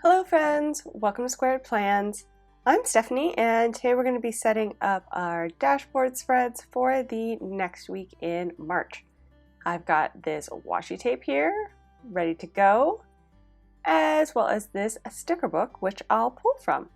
Hello friends, welcome to Squared Plans. I'm Stephanie and today we're going to be setting up our dashboard spreads for the next week in March. I've got this washi tape here ready to go, as well as this sticker book which I'll pull from.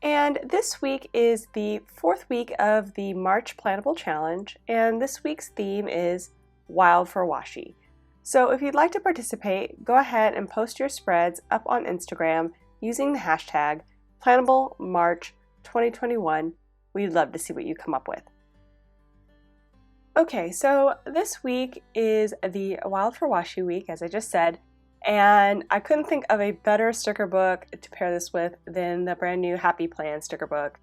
And this week is the fourth week of the March Plantable Challenge, and this week's theme is Wild for Washi. So if you'd like to participate, go ahead and post your spreads up on Instagram using the hashtag PlantableMarch2021. We'd love to see what you come up with. Okay, so this week is the Wild for Washi week, as I just said, and I couldn't think of a better sticker book to pair this with than the brand new Happy Plan sticker book.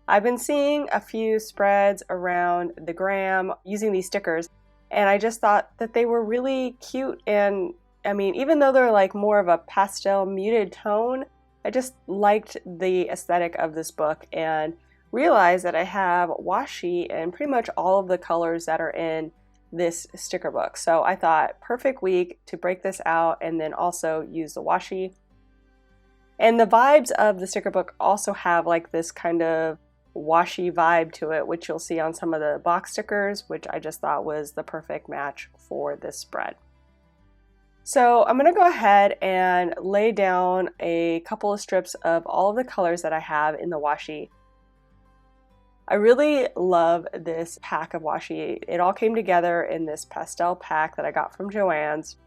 I've been seeing a few spreads around the gram using these stickers, and I just thought that they were really cute, and I mean, even though they're like more of a pastel muted tone, I just liked the aesthetic of this book and realized that I have washi in pretty much all of the colors that are in this sticker book. So I thought perfect week to break this out and then also use the washi. And the vibes of the sticker book also have like this kind of washi vibe to it, which you'll see on some of the box stickers, which I just thought was the perfect match for this spread. So I'm going to go ahead and lay down a couple of strips of all of the colors that I have in the washi. I really love this pack of washi. It all came together in this pastel pack that I got from Joann's.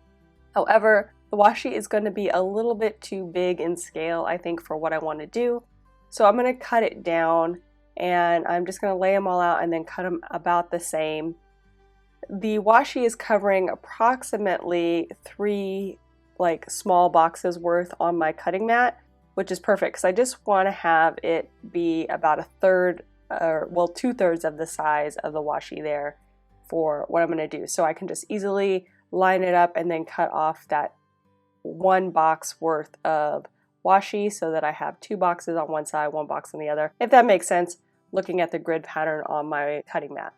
However, the washi is going to be a little bit too big in scale, I think, for what I want to do. So I'm going to cut it down, and I'm just going to lay them all out and then cut them about the same. The washi is covering approximately 3 small boxes worth on my cutting mat, which is perfect because I just want to have it be about a third, or well, 2/3 of the size of the washi there for what I'm going to do. So I can just easily line it up and then cut off that 1 box worth of washi so that I have 2 boxes on one side, 1 box on the other, if that makes sense, looking at the grid pattern on my cutting mat.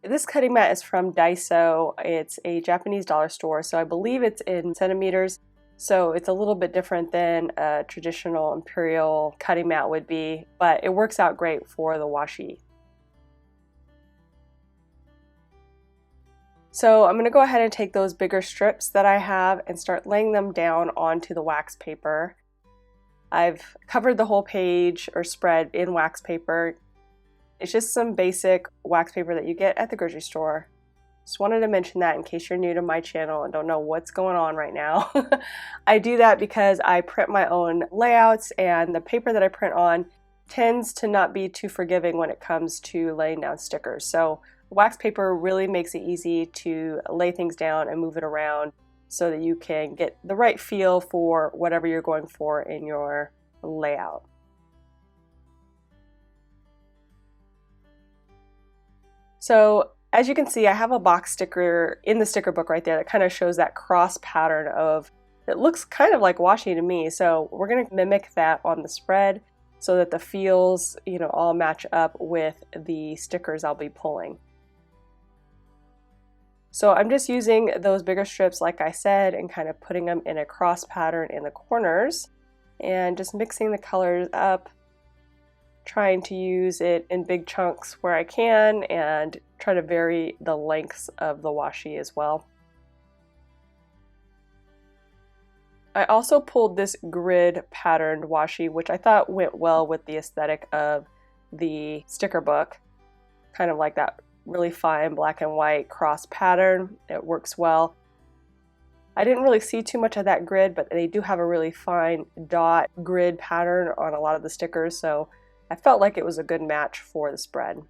This cutting mat is from Daiso. It's a Japanese dollar store, so I believe it's in centimeters, so it's a little bit different than a traditional imperial cutting mat would be, but it works out great for the washi. So I'm going to go ahead and take those bigger strips that I have and start laying them down onto the wax paper. I've covered the whole page or spread in wax paper. It's just some basic wax paper that you get at the grocery store. Just wanted to mention that in case you're new to my channel and don't know what's going on right now. I do that because I print my own layouts, and the paper that I print on tends to not be too forgiving when it comes to laying down stickers. So wax paper really makes it easy to lay things down and move it around so that you can get the right feel for whatever you're going for in your layout. So as you can see, I have a box sticker in the sticker book right there that kind of shows that cross pattern of, it looks kind of like washi to me. So we're going to mimic that on the spread so that the feels, all match up with the stickers I'll be pulling. So I'm just using those bigger strips, like I said, and kind of putting them in a cross pattern in the corners and just mixing the colors up, trying to use it in big chunks where I can and try to vary the lengths of the washi as well. I also pulled this grid patterned washi, which I thought went well with the aesthetic of the sticker book, kind of like that really fine black and white cross pattern. It works well. I didn't really see too much of that grid, but they do have a really fine dot grid pattern on a lot of the stickers, so I felt like it was a good match for the spread.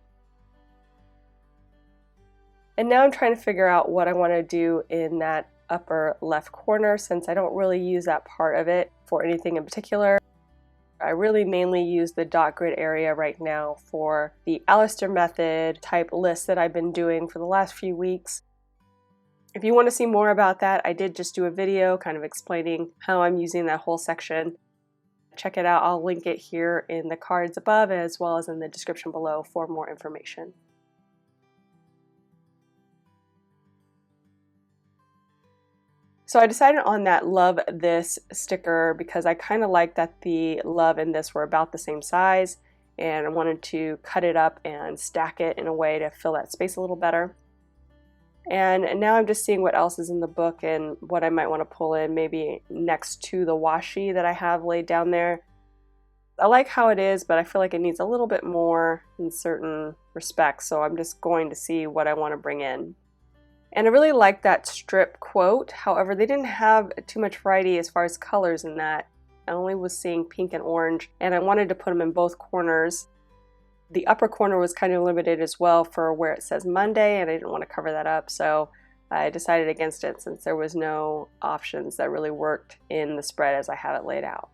And now I'm trying to figure out what I want to do in that upper left corner, since I don't really use that part of it for anything in particular. I really mainly use the dot grid area right now for the Alastair Method type list that I've been doing for the last few weeks. If you want to see more about that, I did just do a video kind of explaining how I'm using that whole section. Check it out. I'll link it here in the cards above as well as in the description below for more information. So I decided on that Love This sticker because I kind of like that the love and this were about the same size, and I wanted to cut it up and stack it in a way to fill that space a little better. And now I'm just seeing what else is in the book and what I might want to pull in maybe next to the washi that I have laid down there. I like how it is, but I feel like it needs a little bit more in certain respects, so I'm just going to see what I want to bring in. And I really like that strip quote. However, they didn't have too much variety as far as colors in that. I only was seeing pink and orange, and I wanted to put them in both corners. The upper corner was kind of limited as well for where it says Monday, and I didn't want to cover that up, so I decided against it since there was no options that really worked in the spread as I have it laid out.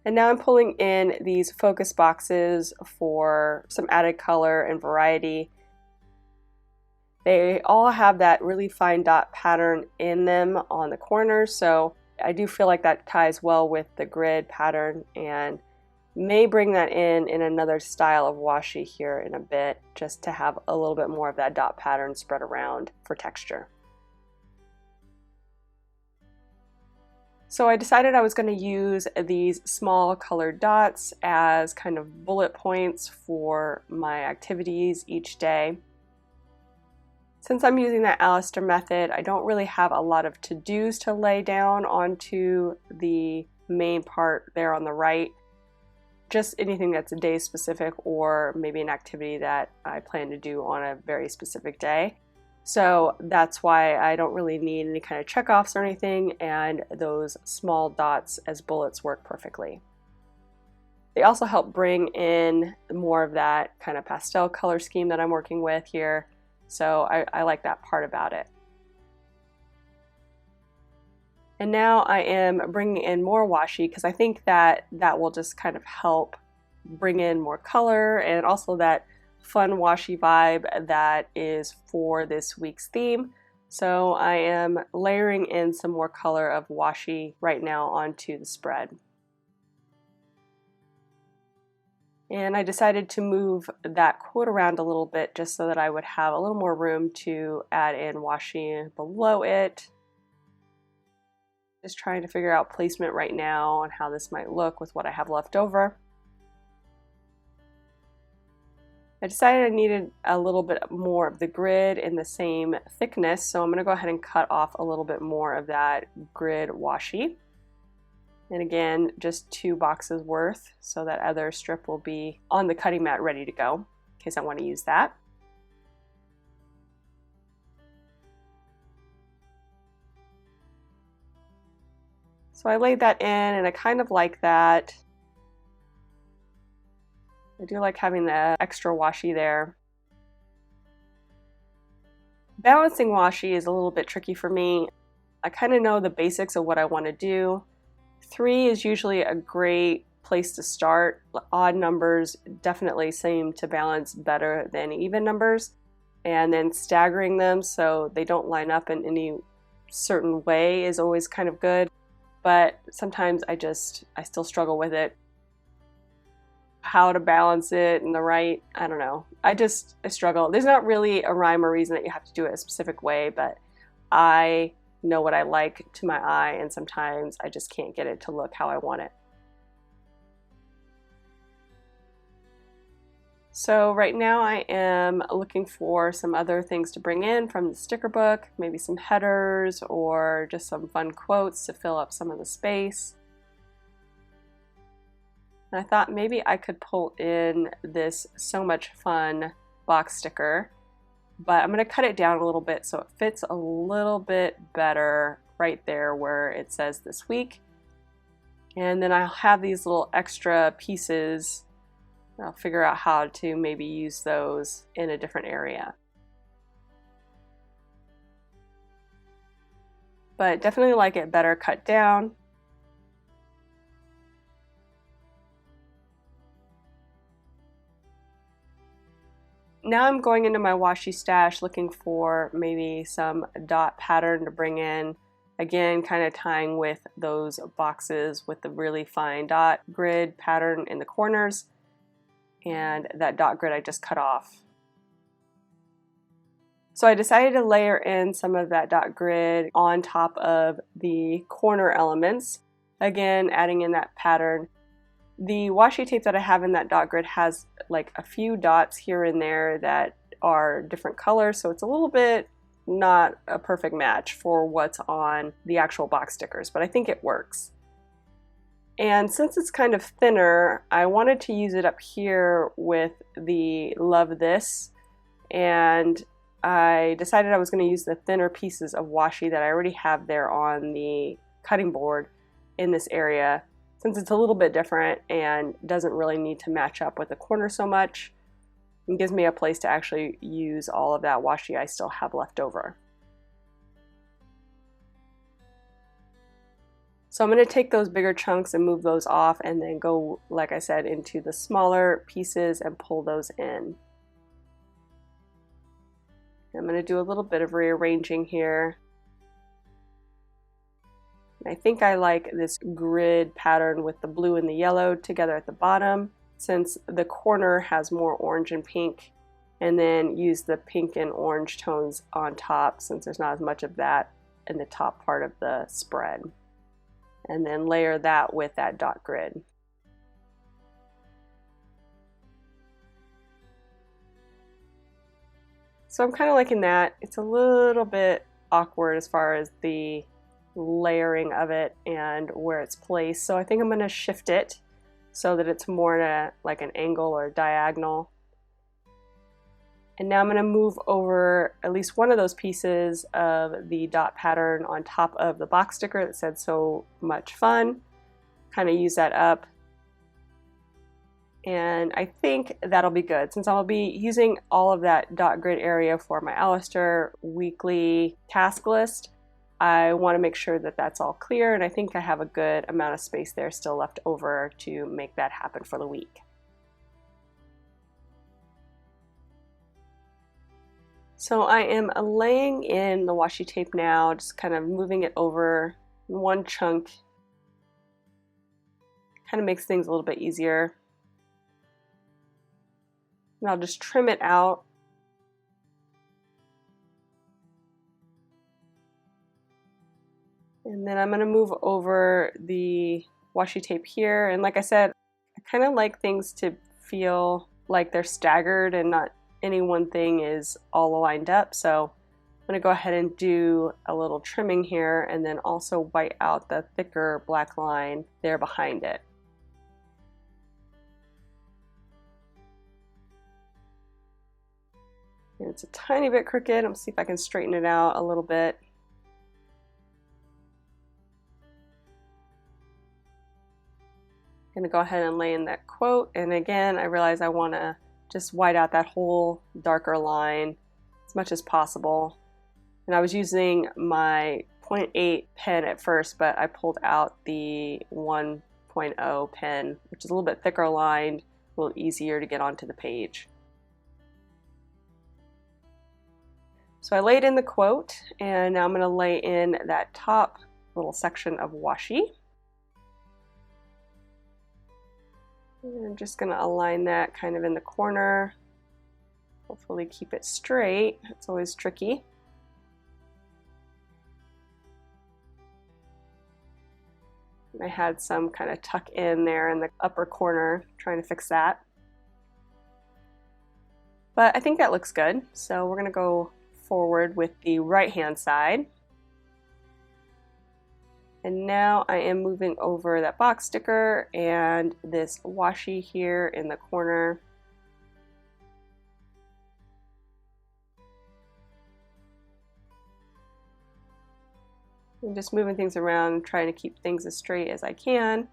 And now I'm pulling in these focus boxes for some added color and variety. They all have that really fine dot pattern in them on the corners, so I do feel like that ties well with the grid pattern, and may bring that in another style of washi here in a bit, just to have a little bit more of that dot pattern spread around for texture. So I decided I was going to use these small colored dots as kind of bullet points for my activities each day. Since I'm using that Alastair method, I don't really have a lot of to-dos to lay down onto the main part there on the right. Just anything that's a day specific or maybe an activity that I plan to do on a very specific day. So that's why I don't really need any kind of checkoffs or anything, and those small dots as bullets work perfectly. They also help bring in more of that kind of pastel color scheme that I'm working with here. So I like that part about it. And now I am bringing in more washi because I think that that will just kind of help bring in more color and also that fun washi vibe that is for this week's theme. So I am layering in some more color of washi right now onto the spread. And I decided to move that quote around a little bit just so that I would have a little more room to add in washi below it. Just trying to figure out placement right now on how this might look with what I have left over. I decided I needed a little bit more of the grid in the same thickness, so I'm going to go ahead and cut off a little bit more of that grid washi. And again, just 2 boxes worth, so that other strip will be on the cutting mat ready to go in case I want to use that. So I laid that in and I kind of like that. I do like having the extra washi there. Balancing washi is a little bit tricky for me. I kind of know the basics of what I want to do. 3 is usually a great place to start. Odd numbers definitely seem to balance better than even numbers. And then staggering them so they don't line up in any certain way is always kind of good. But sometimes I still struggle with it. How to balance it and I don't know. I struggle. There's not really a rhyme or reason that you have to do it a specific way, but I know what I like to my eye, and sometimes I just can't get it to look how I want it. So right now I am looking for some other things to bring in from the sticker book, maybe some headers or just some fun quotes to fill up some of the space. And I thought maybe I could pull in this So Much Fun box sticker, but I'm going to cut it down a little bit so it fits a little bit better right there where it says this week. And then I'll have these little extra pieces. I'll figure out how to maybe use those in a different area. But definitely like it better cut down. Now I'm going into my washi stash looking for maybe some dot pattern to bring in. Again, kind of tying with those boxes with the really fine dot grid pattern in the corners and that dot grid I just cut off. So I decided to layer in some of that dot grid on top of the corner elements, again adding in that pattern. The washi tape that I have in that dot grid has like a few dots here and there that are different colors, so it's a little bit not a perfect match for what's on the actual box stickers, but I think it works. And since it's kind of thinner, I wanted to use it up here with the Love This, and I decided I was going to use the thinner pieces of washi that I already have there on the cutting board in this area, since it's a little bit different and doesn't really need to match up with the corner so much. It gives me a place to actually use all of that washi I still have left over. So I'm going to take those bigger chunks and move those off, and then go, like I said, into the smaller pieces and pull those in. I'm going to do a little bit of rearranging here. I think I like this grid pattern with the blue and the yellow together at the bottom, since the corner has more orange and pink, and then use the pink and orange tones on top since there's not as much of that in the top part of the spread. And then layer that with that dot grid. So I'm kind of liking that. It's a little bit awkward as far as the layering of it and where it's placed. So I think I'm going to shift it so that it's more like an angle or diagonal. And now I'm going to move over at least one of those pieces of the dot pattern on top of the box sticker that said "So much fun." Kind of use that up. And I think that'll be good, since I'll be using all of that dot grid area for my Alastair weekly task list. I want to make sure that that's all clear, and I think I have a good amount of space there still left over to make that happen for the week. So I am laying in the washi tape now, just kind of moving it over in one chunk. Kind of makes things a little bit easier. And I'll just trim it out. And then I'm going to move over the washi tape here. And like I said, I kind of like things to feel like they're staggered and not any one thing is all lined up. So I'm going to go ahead and do a little trimming here, and then also white out the thicker black line there behind it. And it's a tiny bit crooked. I'll see if I can straighten it out a little bit. I'm going to go ahead and lay in that quote, and again I realize I want to just white out that whole darker line as much as possible. And I was using my 0.8 pen at first, but I pulled out the 1.0 pen, which is a little bit thicker lined, a little easier to get onto the page. So I laid in the quote, and now I'm going to lay in that top little section of washi. And I'm just going to align that kind of in the corner. Hopefully keep it straight. It's always tricky. And I had some kind of tuck in there in the upper corner, trying to fix that. But I think that looks good. So we're going to go forward with the right hand side. And now I am moving over that box sticker and this washi here in the corner. I'm just moving things around, trying to keep things as straight as I can.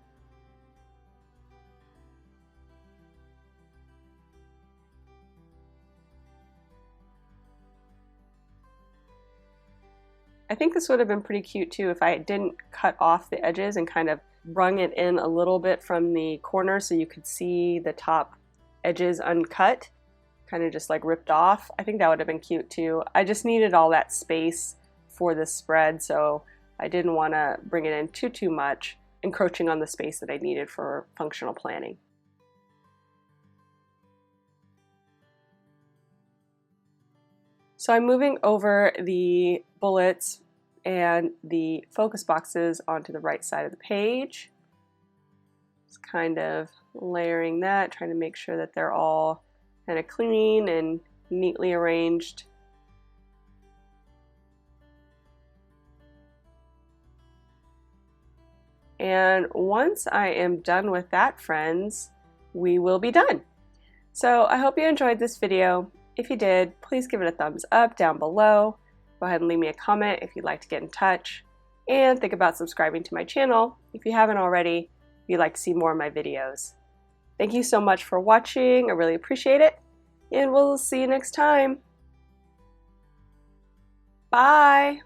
I think this would have been pretty cute too if I didn't cut off the edges and kind of brung it in a little bit from the corner so you could see the top edges uncut, kind of just like ripped off. I think that would have been cute too. I just needed all that space for this spread, so I didn't want to bring it in too much, encroaching on the space that I needed for functional planning. So I'm moving over the bullets and the focus boxes onto the right side of the page. Just kind of layering that, trying to make sure that they're all kind of clean and neatly arranged. And once I am done with that, friends, we will be done. So I hope you enjoyed this video. If you did, please give it a thumbs up down below. Go ahead and leave me a comment if you'd like to get in touch. And think about subscribing to my channel if you haven't already, if you'd like to see more of my videos. Thank you so much for watching. I really appreciate it. And we'll see you next time. Bye!